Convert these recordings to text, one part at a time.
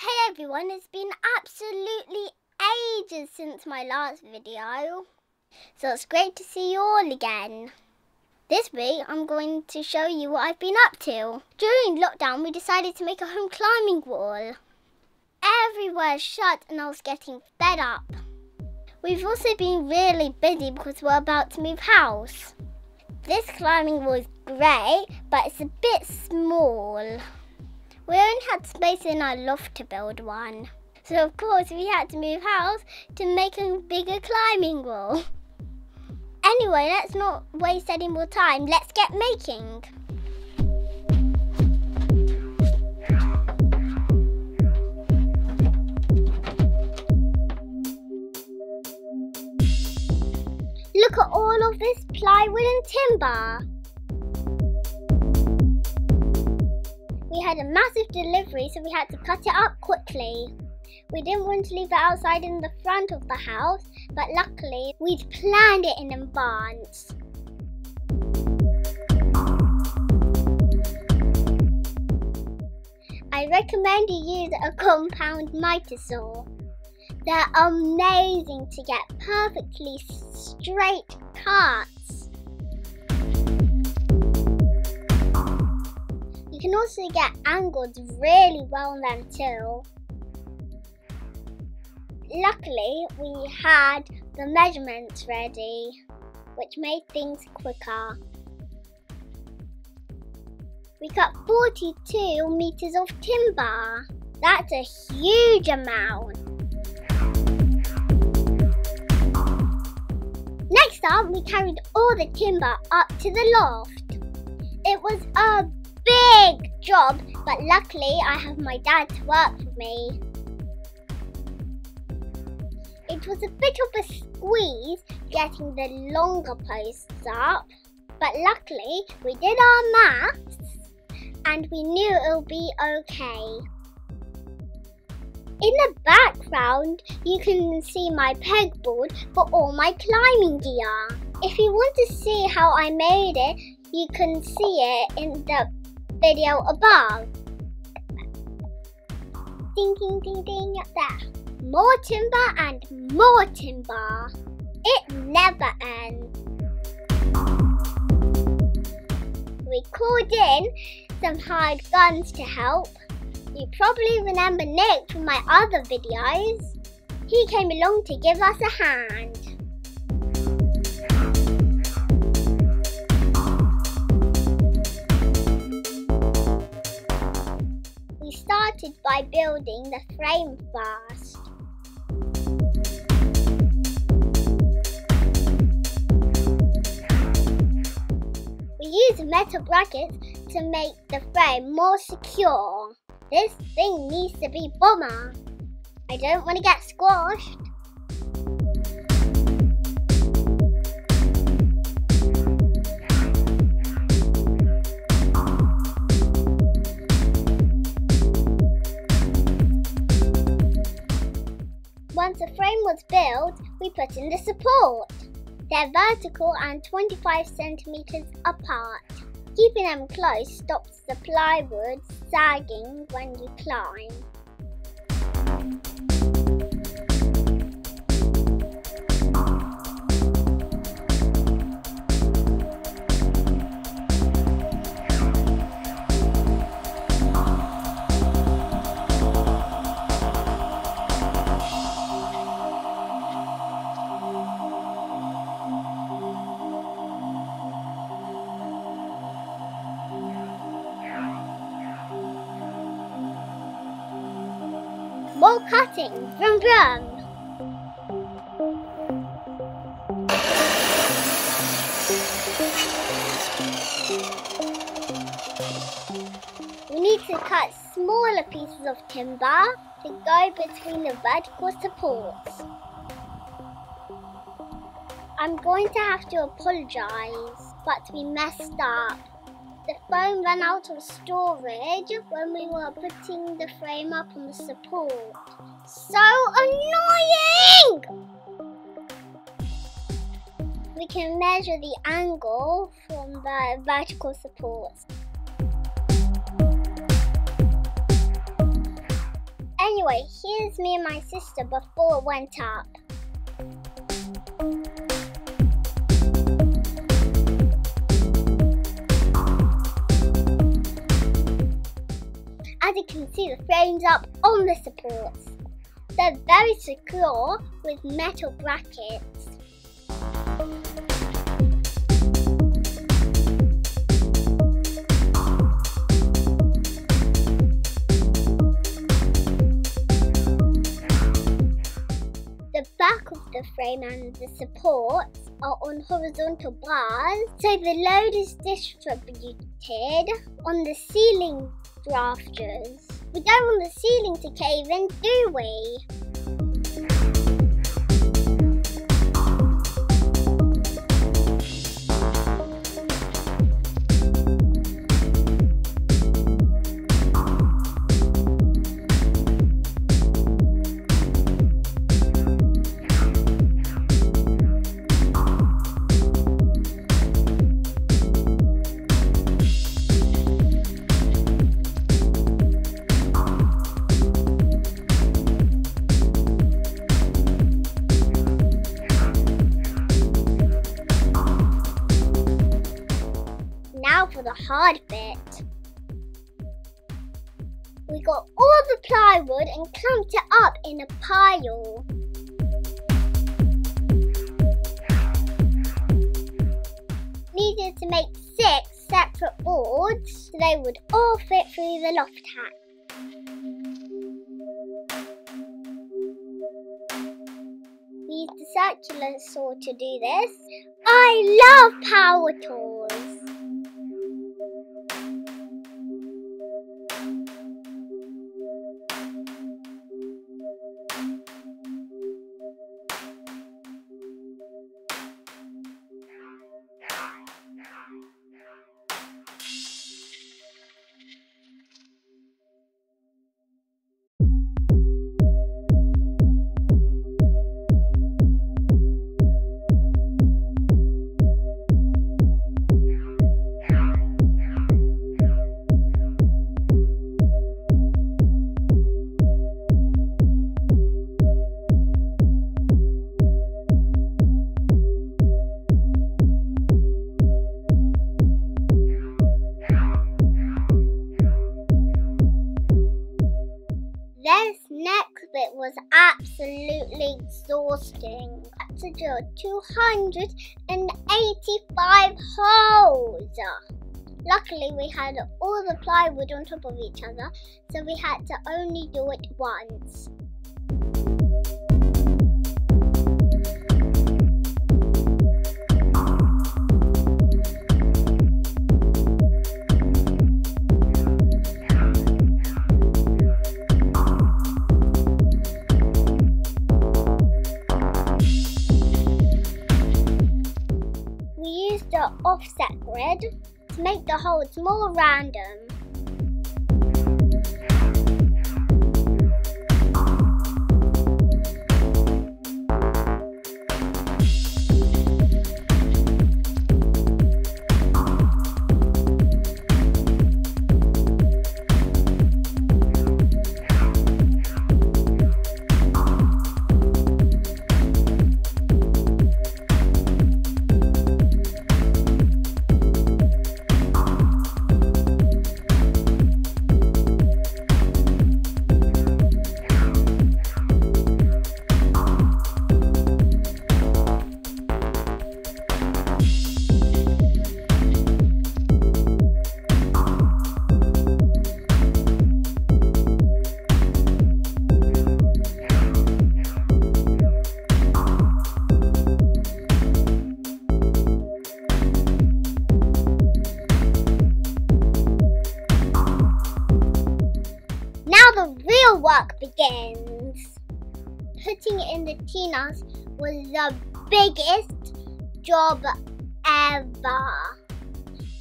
Hey everyone, it's been absolutely ages since my last video, so it's great to see you all again. This week I'm going to show you what I've been up to. During lockdown we decided to make a home climbing wall. Everywhere's shut and I was getting fed up. We've also been really busy because we're about to move house. This climbing wall is great, but it's a bit small. We only had space in our loft to build one. So of course we had to move house to make a bigger climbing wall. Anyway, let's not waste any more time. Let's get making. Look at all of this plywood and timber. We had a massive delivery, so we had to cut it up quickly. We didn't want to leave it outside in the front of the house, but luckily we'd planned it in advance. I recommend you use a compound miter saw. They're amazing to get perfectly straight cuts. You can also get angles really well on them too. Luckily, we had the measurements ready, which made things quicker. We cut 42 meters of timber. That's a huge amount. Next up, we carried all the timber up to the loft. It was a big job, but luckily I have my dad to work for me. It was a bit of a squeeze getting the longer posts up, but luckily we did our maths and we knew it would be okay. In the background, you can see my pegboard for all my climbing gear. If you want to see how I made it, you can see it in the video above. Ding, ding, ding, ding, there. More timber and more timber. It never ends. We called in some hired guns to help. You probably remember Nick from my other videos. He came along to give us a hand. We started by building the frame first. We used metal brackets to make the frame more secure. This thing needs to be bomber. I don't want to get squashed. Once the frame was built, we put in the support. They're vertical and 25 centimeters apart. Keeping them close stops the plywood sagging when you climb. More cutting, vroom vroom. We need to cut smaller pieces of timber to go between the vertical supports. I'm going to have to apologise, but we messed up. The foam ran out of storage when we were putting the frame up on the support. So annoying! We can measure the angle from the vertical supports. Anyway, here's me and my sister before it went up. As you can see, the frame's up on the supports. They're very secure with metal brackets. The back of the frame and the supports are on horizontal bars, so the load is distributed on the ceiling rafters. We don't want the ceiling to cave in, do we? Now for the hard bit. We got all the plywood and clumped it up in a pile. Needed to make 6 separate boards so they would all fit through the loft hatch. We used the circular saw to do this. I love power tools. This next bit was absolutely exhausting. I had to drill 285 holes. Luckily we had all the plywood on top of each other, so we had to only do it once. The offset grid to make the holes more random. The real work begins. Putting it in the tinas was the biggest job ever.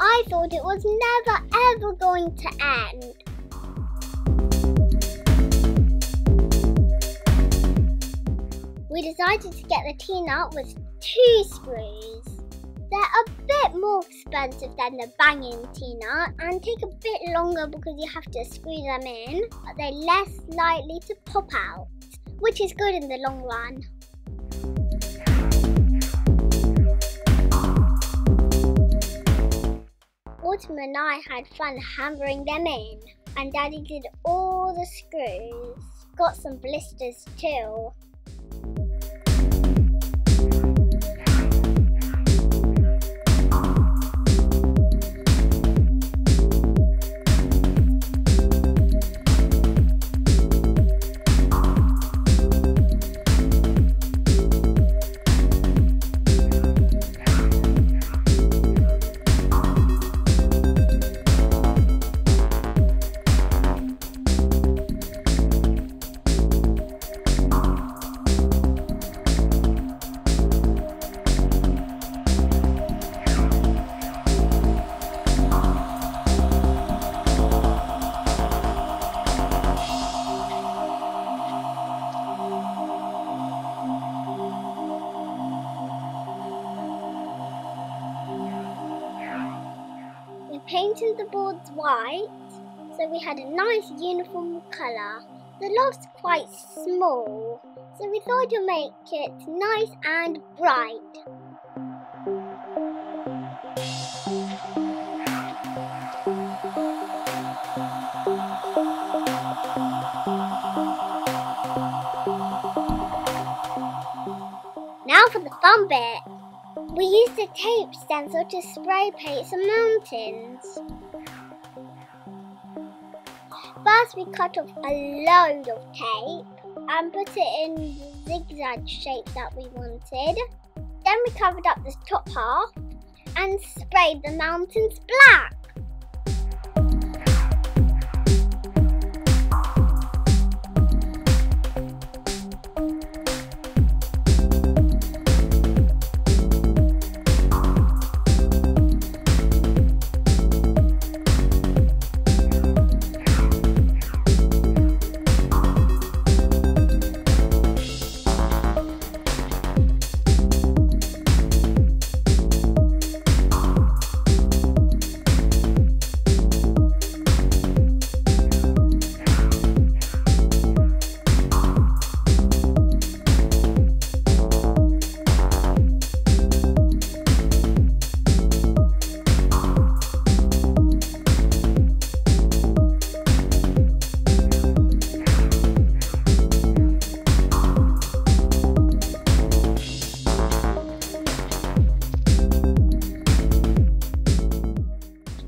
I thought it was never ever going to end. We decided to get the tina with 2 screws. They're a bit more expensive than the banging T-nut and take a bit longer because you have to screw them in, but they're less likely to pop out, which is good in the long run. Autumn and I had fun hammering them in, and Daddy did all the screws. Got some blisters too. Painted the boards white, so we had a nice uniform colour. The loft's quite small, so we thought to make it nice and bright. Now for the fun bit. We used a tape stencil to spray paint some mountains. First we cut off a load of tape and put it in the zigzag shape that we wanted. Then we covered up the top half and sprayed the mountains black.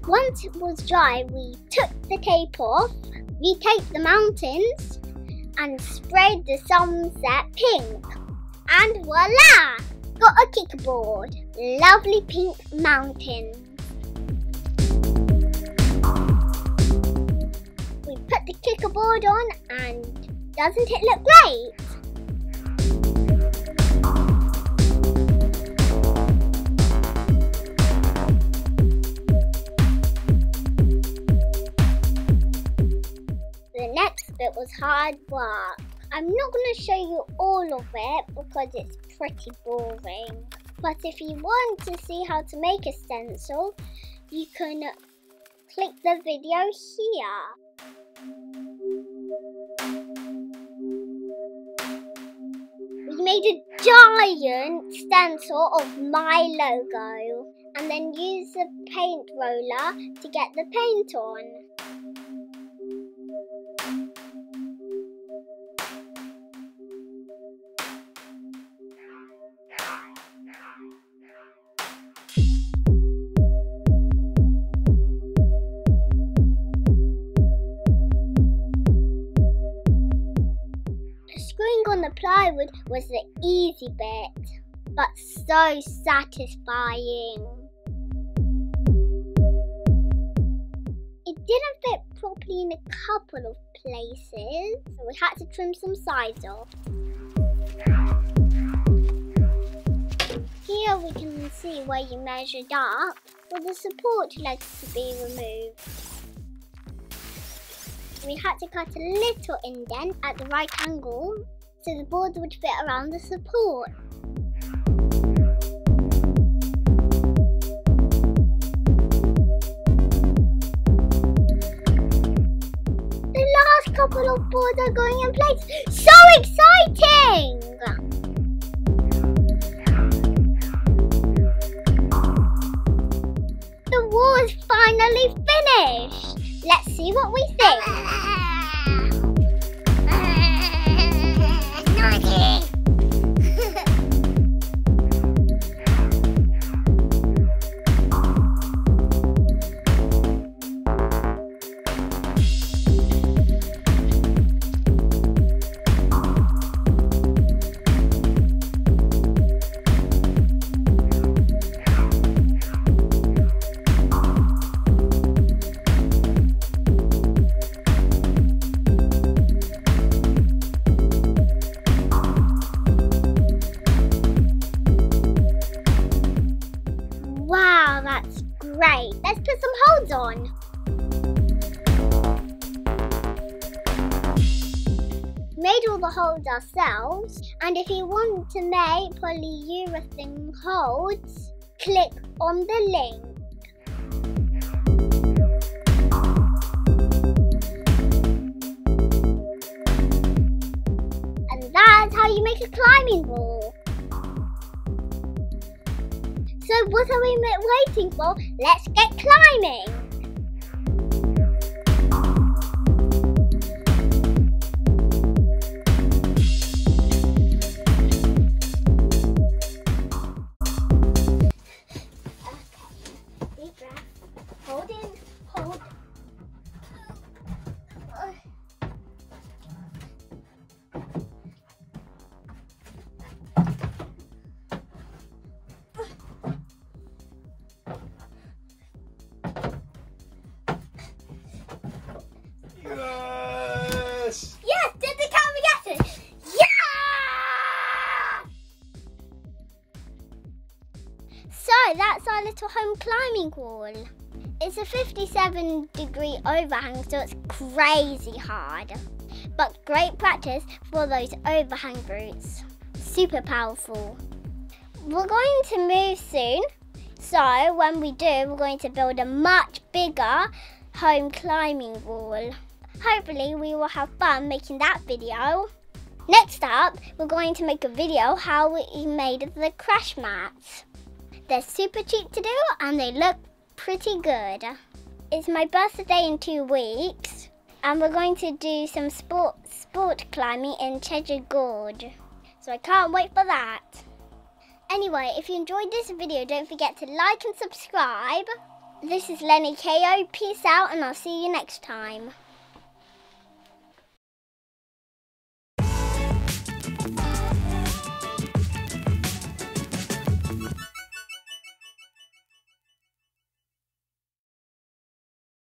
Once it was dry, we took the tape off, retaped the mountains, and sprayed the sunset pink. And voila! Got a kickerboard. Lovely pink mountains. We put the kickerboard on, and doesn't it look great? The next bit was hard work. I'm not going to show you all of it because it's pretty boring. But if you want to see how to make a stencil, you can click the video here. We made a giant stencil of my logo and then used the paint roller to get the paint on. Screwing on the plywood was the easy bit, but so satisfying. It didn't fit properly in a couple of places, so we had to trim some sides off. Here we can see where you measured up for the support legs to be removed. We had to cut a little indent at the right angle so the board would fit around the support. all of boards are going in place. So exciting! The wall is finally finished. Let's see what we think. Wow, that's great. Let's put some holds on. Made all the holds ourselves, and if you want to make polyurethane holds, click on the link. And that's how you make a climbing wall. So what are we waiting for? Let's get climbing! Okay, deep breath. Hold in, hold. Yes! Yes, did the camera get it? Yeah! So that's our little home climbing wall. It's a 57-degree overhang, so it's crazy hard. But great practice for those overhang roots. Super powerful. We're going to move soon. So when we do, we're going to build a much bigger home climbing wall. Hopefully we will have fun making that video. Next up, we're going to make a video how we made the crash mats. They're super cheap to do and they look pretty good. It's my birthday in 2 weeks and we're going to do some sport climbing in Cheshire Gorge. So I can't wait for that. Anyway, if you enjoyed this video, don't forget to like and subscribe. This is Lenny KO. Peace out and I'll see you next time.